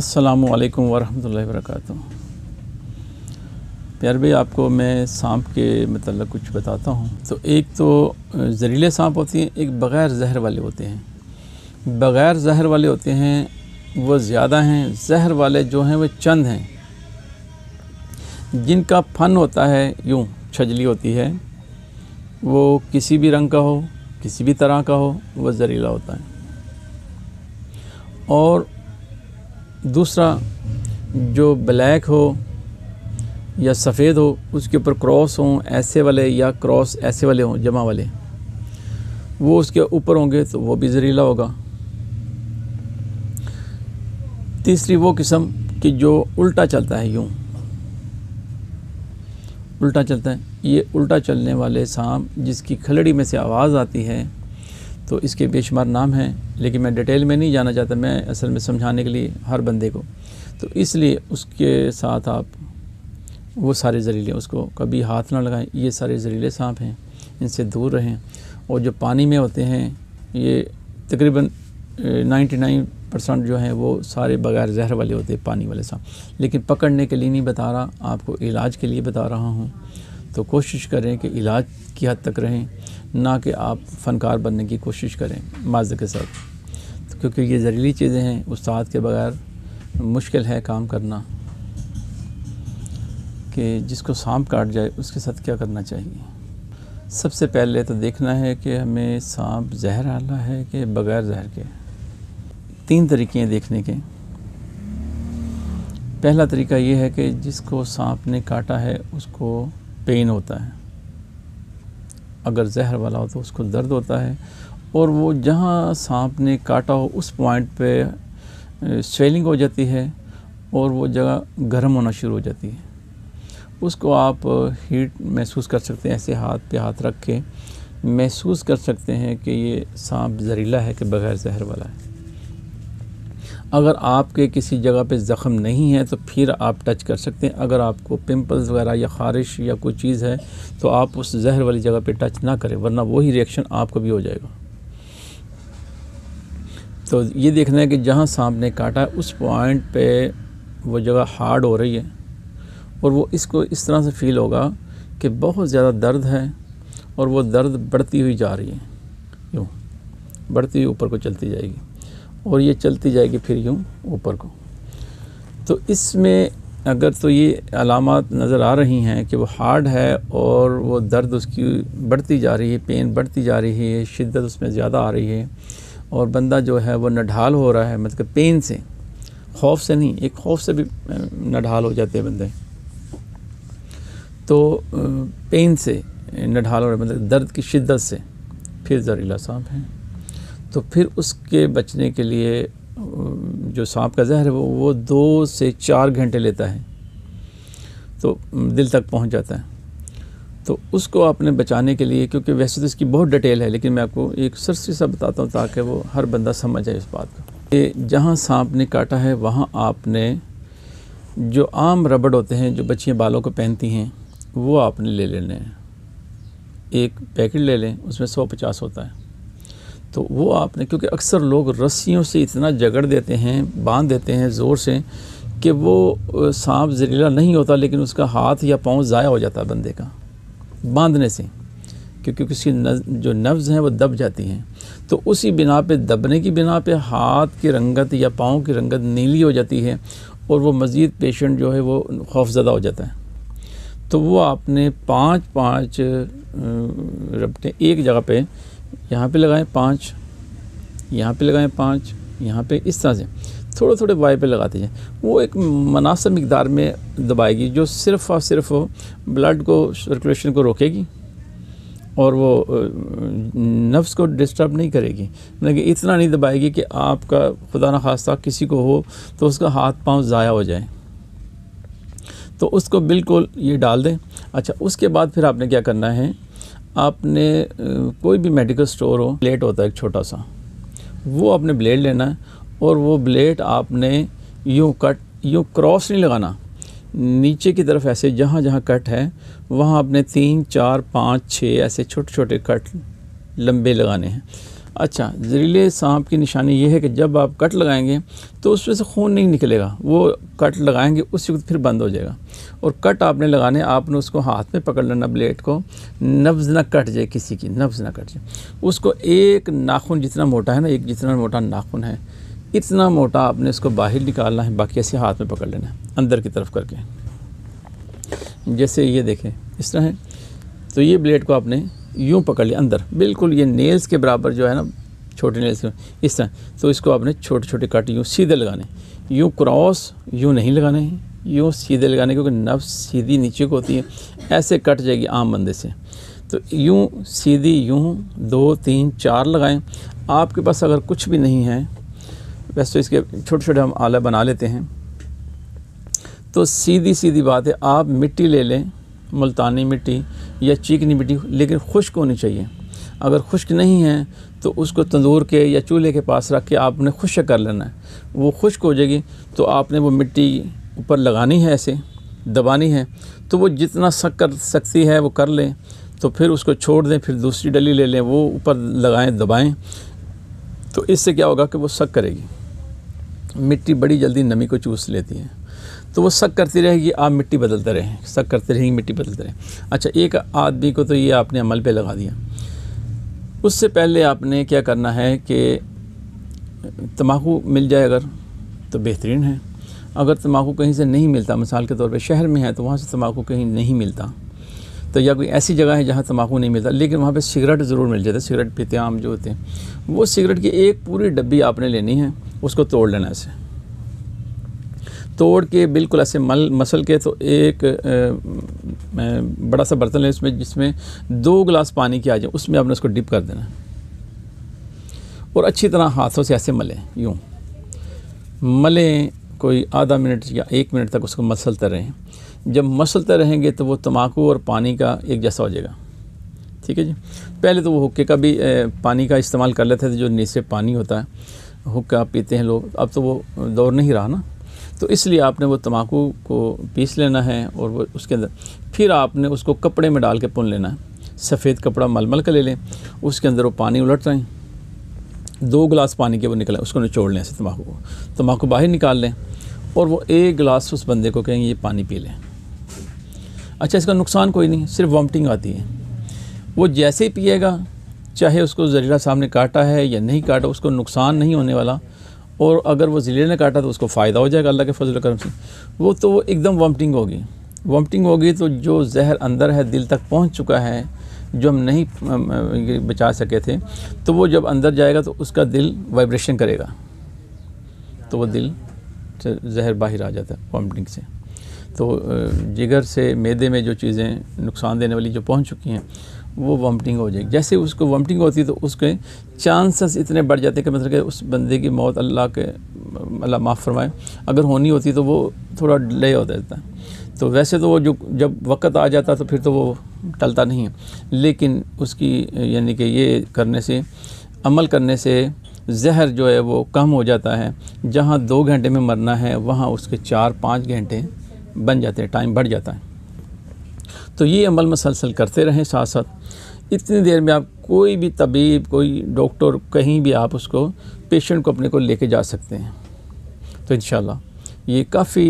अस्सलामु अलैकुम वरहमतुल्लाहि वबरकातुहू। प्यार भाई, आपको मैं सांप के मतलब कुछ बताता हूँ। तो एक तो जहरीले सांप होते हैं, एक बग़ैर जहर वाले होते हैं। बग़ैर जहर वाले होते हैं वो ज़्यादा हैं, जहर वाले जो हैं वो चंद हैं। जिनका फन होता है यूँ छजली होती है, वो किसी भी रंग का हो, किसी भी तरह का हो, वो जहरीला होता है। और दूसरा जो ब्लैक हो या सफ़ेद हो, उसके ऊपर क्रॉस हों ऐसे वाले या क्रॉस ऐसे वाले हों जमा वाले, वो उसके ऊपर होंगे तो वो भी जहरीला होगा। तीसरी वो किस्म कि जो उल्टा चलता है, यूँ उल्टा चलता है। ये उल्टा चलने वाले सांप जिसकी खलड़ी में से आवाज़ आती है, तो इसके बेशुमार नाम हैं, लेकिन मैं डिटेल में नहीं जाना चाहता। मैं असल में समझाने के लिए हर बंदे को, तो इसलिए उसके साथ आप वो सारे जहरीले, उसको कभी हाथ ना लगाएं। ये सारे जहरीले सांप हैं, इनसे दूर रहें। और जो पानी में होते हैं, ये तकरीबन 99% जो हैं वो सारे बग़ैर जहर वाले होते हैं, पानी वाले सांप। लेकिन पकड़ने के लिए नहीं बता रहा, आपको इलाज के लिए बता रहा हूँ। तो कोशिश करें कि इलाज की हद तक रहें, ना कि आप फ़नकार बनने की कोशिश करें माज़े के साथ। तो क्योंकि ये जहरीली चीज़ें हैं, उस्ताद के बगैर मुश्किल है काम करना। कि जिसको सांप काट जाए उसके साथ क्या करना चाहिए। सबसे पहले तो देखना है कि हमें सांप जहर वाला है कि बग़ैर जहर के। 3 तरीके हैं देखने के। पहला तरीका ये है कि जिसको सांप ने काटा है उसको पेन होता है। अगर जहर वाला हो तो उसको दर्द होता है, और वो जहाँ सांप ने काटा हो उस पॉइंट पे स्वेलिंग हो जाती है और वो जगह गर्म होना शुरू हो जाती है। उसको आप हीट महसूस कर सकते हैं, ऐसे हाथ पे हाथ रख के महसूस कर सकते हैं कि ये सांप जहरीला है कि बग़ैर जहर वाला है। अगर आपके किसी जगह पे ज़ख़म नहीं है तो फिर आप टच कर सकते हैं। अगर आपको पिंपल्स वगैरह या ख़ारिश या कोई चीज़ है तो आप उस जहर वाली जगह पे टच ना करें, वरना वही रिएक्शन आपको भी हो जाएगा। तो ये देखना है कि जहाँ सांप ने काटा है उस पॉइंट पे वो जगह हार्ड हो रही है, और वो इसको इस तरह से फ़ील होगा कि बहुत ज़्यादा दर्द है, और वो दर्द बढ़ती हुई जा रही है, यूँ बढ़ती हुई ऊपर को चलती जाएगी, और ये चलती जाएगी फिर यूँ ऊपर को। तो इसमें अगर तो ये अलामात नज़र आ रही हैं कि वो हार्ड है और वो दर्द उसकी बढ़ती जा रही है, पेन बढ़ती जा रही है, शिद्दत उसमें ज़्यादा आ रही है, और बंदा जो है वो नढाल हो रहा है, मतलब पेन से, खौफ से नहीं, एक खौफ से भी नढाल हो जाते हैं बंदे। तो पेन से नढाल हो रहा है, मतलब दर्द की शिद्दत से, फिर जहरीला सांप है। तो फिर उसके बचने के लिए जो सांप का जहर है वो 2 से 4 घंटे लेता है, तो दिल तक पहुंच जाता है। तो उसको आपने बचाने के लिए, क्योंकि वैसे तो इसकी बहुत डिटेल है, लेकिन मैं आपको एक सरसरी सा बताता हूँ ताकि वो हर बंदा समझ जाए इस बात को। कि जहाँ सांप ने काटा है वहाँ आपने जो आम रबड़ होते हैं जो बच्चियाँ बालों को पहनती हैं, वो आपने ले लेने हैं। एक पैकेट ले लें, उसमें 150 होता है। तो वो आपने, क्योंकि अक्सर लोग रस्सियों से इतना जकड़ देते हैं, बांध देते हैं ज़ोर से, कि वो सांप जहरीला नहीं होता, लेकिन उसका हाथ या पाँव ज़ाया हो जाता है बंदे का बांधने से, क्योंकि उसकी जो नब्ज़ हैं वो दब जाती हैं। तो उसी बिना पे, दबने की बिना पे हाथ की रंगत या पाँव की रंगत नीली हो जाती है, और वो मज़ीद पेशेंट जो है वो खौफज़दा हो जाता है। तो वो आपने 5-5 रबटें एक जगह पे, यहाँ पे लगाएं 5, यहाँ पे लगाएं 5, यहाँ पे, इस तरह से थोड़े थोड़े वाई पे लगाते जाएं। वो एक मुनासिब मिक़दार में दबाएगी, जो सिर्फ़ और सिर्फ ब्लड को, सर्कुलेशन को रोकेगी, और वो नफ्स को डिस्टर्ब नहीं करेगी। मतलब इतना नहीं दबाएगी कि आपका खुदा न खास्ता किसी को हो तो उसका हाथ पाँव ज़ाया हो जाए। तो उसको बिल्कुल ये डाल दें। अच्छा, उसके बाद फिर आपने क्या करना है, आपने कोई भी मेडिकल स्टोर हो, ब्लेड होता है एक छोटा सा, वो आपने ब्लेड लेना है, और वो ब्लेड आपने यूँ क्रॉस नहीं लगाना, नीचे की तरफ ऐसे जहाँ जहाँ कट है वहाँ आपने 3, 4, 5, 6 ऐसे छोटे छोटे कट लंबे लगाने हैं। अच्छा, जहरीले सांप की निशानी ये है कि जब आप कट लगाएंगे तो उसमें से खून नहीं निकलेगा, वो कट लगाएंगे उसी वक्त फिर बंद हो जाएगा। और कट आपने लगाने, आपने उसको हाथ में पकड़ लेना ब्लेड को, नब्ज़ ना कट जाए, किसी की नब्ज़ ना कट जाए। उसको एक नाखून जितना मोटा है ना, एक जितना मोटा नाखून है, इतना मोटा आपने इसको बाहर निकालना है, बाकी ऐसे हाथ में पकड़ लेना है अंदर की तरफ करके, जैसे ये देखें इस तरह है। तो ये ब्लेड को आपने यूँ पकड़ लिया अंदर, बिल्कुल ये नेल्स के बराबर जो है ना, छोटे नेल्स के इस तरह। तो इसको आपने छोटे छोटे कट यूँ सीधे लगाने, यूँ क्रॉस यूँ नहीं लगाने हैं, यूँ सीधे लगाने, क्योंकि नब्ज़ सीधी नीचे को होती है, ऐसे कट जाएगी आम बंदे से। तो यूँ सीधी यूँ 2 3 4 लगाएं। आपके पास अगर कुछ भी नहीं है, वैसे तो इसके छोटे छोटे हम आला बना लेते हैं। तो सीधी सीधी बात है, आप मिट्टी ले लें, मुल्तानी मिट्टी या चिकनी मिट्टी, लेकिन खुश्क होनी चाहिए। अगर खुश्क नहीं है तो उसको तंदूर के या चूल्हे के पास रख के आपने खुश्क कर लेना है। वो खुश्क हो जाएगी तो आपने वो मिट्टी ऊपर लगानी है, ऐसे दबानी है। तो वो जितना सक कर सकती है वो कर लें, तो फिर उसको छोड़ दें, फिर दूसरी डली ले लें, वो ऊपर लगाएं, दबाएं। तो इससे क्या होगा कि वो सक करेगी। मिट्टी बड़ी जल्दी नमी को चूस लेती है, तो वो सक करती रहेगी, आप मिट्टी बदलते रहें, सक करते रहेंगे, मिट्टी बदलते रहें। अच्छा, एक आदमी को तो ये आपने अमल पे लगा दिया। उससे पहले आपने क्या करना है कि तम्बाकू मिल जाए अगर तो बेहतरीन है। अगर तम्बाकू कहीं से नहीं मिलता, मिसाल के तौर पे शहर में है तो वहाँ से तम्बाकू कहीं नहीं मिलता, तो या कोई ऐसी जगह है जहाँ तम्बाकू नहीं मिलता, लेकिन वहाँ पे सिगरेट ज़रूर मिल जाता है। सिगरेट पीते आम जो होते हैं, वो सिगरेट की एक पूरी डब्बी आपने लेनी है, उसको तोड़ लेना है। ऐसे तोड़ के बिल्कुल ऐसे मसल के, तो एक बड़ा सा बर्तन ले, उसमें जिसमें 2 गिलास पानी की आ जाए, उसमें आपने उसको डिप कर देना है और अच्छी तरह हाथों से ऐसे मलें, यूँ मलें, कोई आधा मिनट या 1 मिनट तक उसको मसलते रहें। जब मसलते रहेंगे तो वो तम्बाकू और पानी का एक जैसा हो जाएगा। ठीक है जी। पहले तो वो हुक्के का भी पानी का इस्तेमाल कर लेते थे, जो नीचे पानी होता है, हुक्का पीते हैं लोग, अब तो वो दौर नहीं रहा ना। तो इसलिए आपने वो तम्बाकू को पीस लेना है और वो उसके अंदर फिर आपने उसको कपड़े में डाल के पुन लेना है। सफ़ेद कपड़ा मलमल का ले लें, उसके अंदर वो पानी उलट रहे हैं, 2 गिलास पानी के वो निकले, उसको निचोड़ लें ऐसे, तम्बाकू बाहर निकाल लें और वो 1 गिलास उस बंदे को कहेंगे ये पानी पी लें। अच्छा, इसका नुकसान कोई नहीं, सिर्फ वॉमिटिंग आती है। वो जैसे ही पिएगा, चाहे उसको जहरीला सांप ने काटा है या नहीं काटा, उसको नुकसान नहीं होने वाला। और अगर वो जहरीले ने काटा तो उसको फ़ायदा हो जाएगा अल्लाह के फजल करम से। वो तो एकदम वॉमिटिंग होगी, वॉमिटिंग होगी तो जो जहर अंदर है, दिल तक पहुंच चुका है, जो हम नहीं बचा सके थे, तो वो जब अंदर जाएगा तो उसका दिल वाइब्रेशन करेगा, तो वो दिल से जहर बाहर आ जाता है वॉमिटिंग से। तो जिगर से मैदे में जो चीज़ें नुकसान देने वाली जो पहुंच चुकी हैं, वो वॉमिटिंग हो जाएगी। जैसे उसको वॉमिटिंग होती है तो उसके चांसेस इतने बढ़ जाते हैं कि मतलब कि उस बंदे की मौत अल्लाह माफ़ फरमाए, अगर होनी होती तो वो थोड़ा डिले हो जाता है। तो वैसे तो वो जो जब वक़्त आ जाता तो फिर तो वो टलता नहीं है, लेकिन उसकी यानी कि ये करने से, अमल करने से जहर जो है वो कम हो जाता है। जहाँ 2 घंटे में मरना है वहाँ उसके 4-5 घंटे बन जाते हैं, टाइम बढ़ जाता है। तो ये अमल मसलसल करते रहें साथ साथ। इतनी देर में आप कोई भी तबीब, कोई डॉक्टर, कहीं भी आप उसको पेशेंट को अपने को लेके जा सकते हैं। तो इंशाल्लाह ये काफ़ी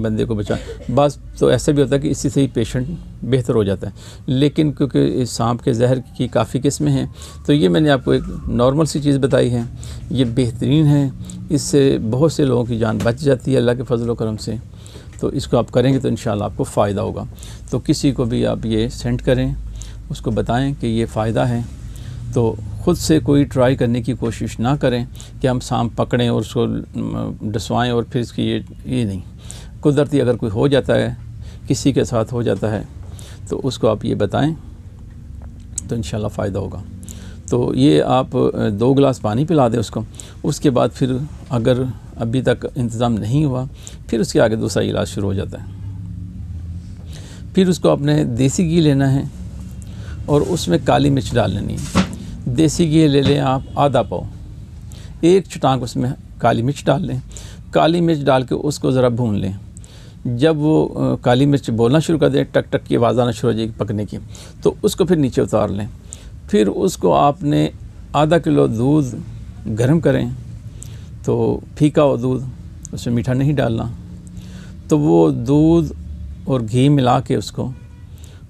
बंदे को बचा। बस तो ऐसा भी होता है कि इसी से ही पेशेंट बेहतर हो जाता है, लेकिन क्योंकि इस सांप के जहर की काफ़ी किस्में हैं, तो ये मैंने आपको एक नॉर्मल सी चीज़ बताई है, ये बेहतरीन है। इससे बहुत से लोगों की जान बच जाती है अल्लाह के फजल व करम से। तो इसको आप करेंगे तो इंशाल्लाह आपको फ़ायदा होगा। तो किसी को भी आप ये सेंड करें, उसको बताएं कि ये फ़ायदा है। तो ख़ुद से कोई ट्राई करने की कोशिश ना करें कि हम सांप पकड़ें और उसको डसवाएं और फिर इसकी ये नहीं। कुदरती अगर कोई हो जाता है, किसी के साथ हो जाता है, तो उसको आप ये बताएं तो इंशाल्लाह फ़ायदा होगा। तो ये आप 2 गिलास पानी पिला दें उसको। उसके बाद फिर अगर अभी तक इंतज़ाम नहीं हुआ, फिर उसके आगे दूसरा इलाज शुरू हो जाता है। फिर उसको आपने देसी घी लेना है और उसमें काली मिर्च डाल लेनी है। देसी घी ले लें आप आधा पाव, 1 चटाक उसमें काली मिर्च डाल लें। काली मिर्च डाल के उसको ज़रा भून लें। जब वो काली मिर्च बोलना शुरू कर दे, टक टक की आवाज़ आना शुरू हो जाएगी पकने की, तो उसको फिर नीचे उतार लें। फिर उसको आपने आधा किलो दूध गर्म करें, तो फीका हो दूध, उसमें मीठा नहीं डालना, तो वो दूध और घी मिला के उसको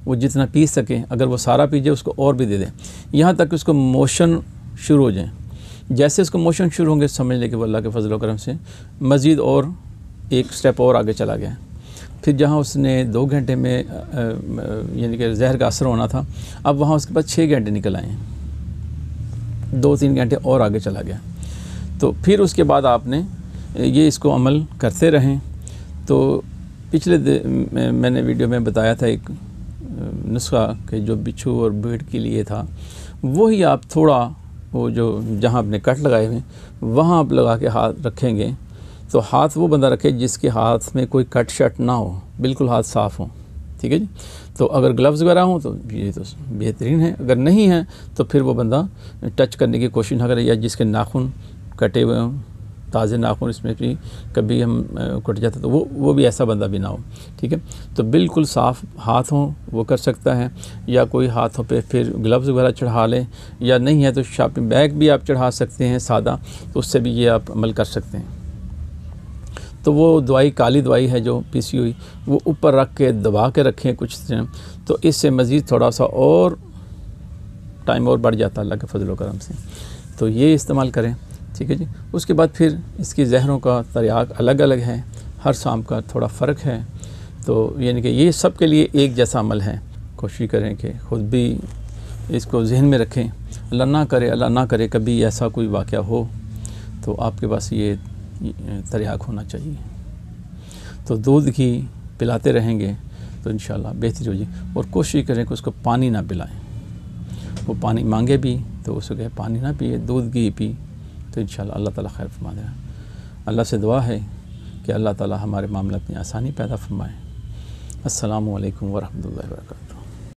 वो जितना पी सकें, अगर वो सारा पी जाए उसको और भी दे दें, यहाँ तक कि उसको मोशन शुरू हो जाए। जैसे उसको मोशन शुरू होंगे समझ लें कि वो अल्लाह के फजल व करम से मज़ीद और एक स्टेप और आगे चला गया। फिर जहाँ उसने 2 घंटे में यानी कि जहर का असर होना था, अब वहाँ उसके पास 6 घंटे निकल आए, 2-3 घंटे और आगे चला गया। तो फिर उसके बाद आपने ये इसको अमल करते रहें। तो पिछले मैंने वीडियो में बताया था एक नुस्खा कि जो बिच्छू और भीड़ के लिए था, वही आप थोड़ा वो जो जहाँ आपने कट लगाए हुए वहाँ आप लगा के हाथ रखेंगे, तो हाथ वो बंदा रखे जिसके हाथ में कोई कट शट ना हो, बिल्कुल हाथ साफ़ हो, ठीक है जी। तो अगर ग्लव्स वगैरह हों तो ये तो बेहतरीन है, अगर नहीं है तो फिर वो बंदा टच करने की कोशिश ना करे, या जिसके नाखून कटे हुए हों, ताज़े नाखून इसमें भी कभी हम कट जाता तो वो भी ऐसा बंदा भी ना हो, ठीक है। तो बिल्कुल साफ़ हाथ हों वो कर सकता है, या कोई हाथों पे फिर ग्लव्स वगैरह चढ़ा लें, या नहीं है तो शॉपिंग बैग भी आप चढ़ा सकते हैं सादा, तो उससे भी ये आप अमल कर सकते हैं। तो वो दवाई काली दवाई है जो पीसी हुई, वो ऊपर रख के दबा के रखें कुछ दिन, तो इससे मज़ीद थोड़ा सा और टाइम और बढ़ जाता है अल्लाह के फजल व करम से। तो ये इस्तेमाल करें, ठीक है जी। उसके बाद फिर इसकी जहरों का तरियाक अलग अलग है, हर शाम का थोड़ा फ़र्क है, तो यानी कि ये सब के लिए एक जैसा अमल है। कोशिश करें कि ख़ुद भी इसको जहन में रखें, अल्लाह ना करे कभी ऐसा कोई वाक़या हो तो आपके पास ये तरियाक होना चाहिए। तो दूध घी पिलाते रहेंगे तो इंशाल्लाह बेहतरी हो जाए। और कोशिश करें कि उसको पानी ना पिलाएं, वो पानी मांगे भी तो उसको कहे पानी ना पिए, दूध घी पी, तो इंशाल्लाह अल्लाह ताला खैर फरमा देगा। अल्लाह से दुआ है कि अल्लाह ताला हमारे मामला में आसानी पैदा फरमाए। अस्सलामु अलैकुम व रहमतुल्लाहि व बरकातुहू।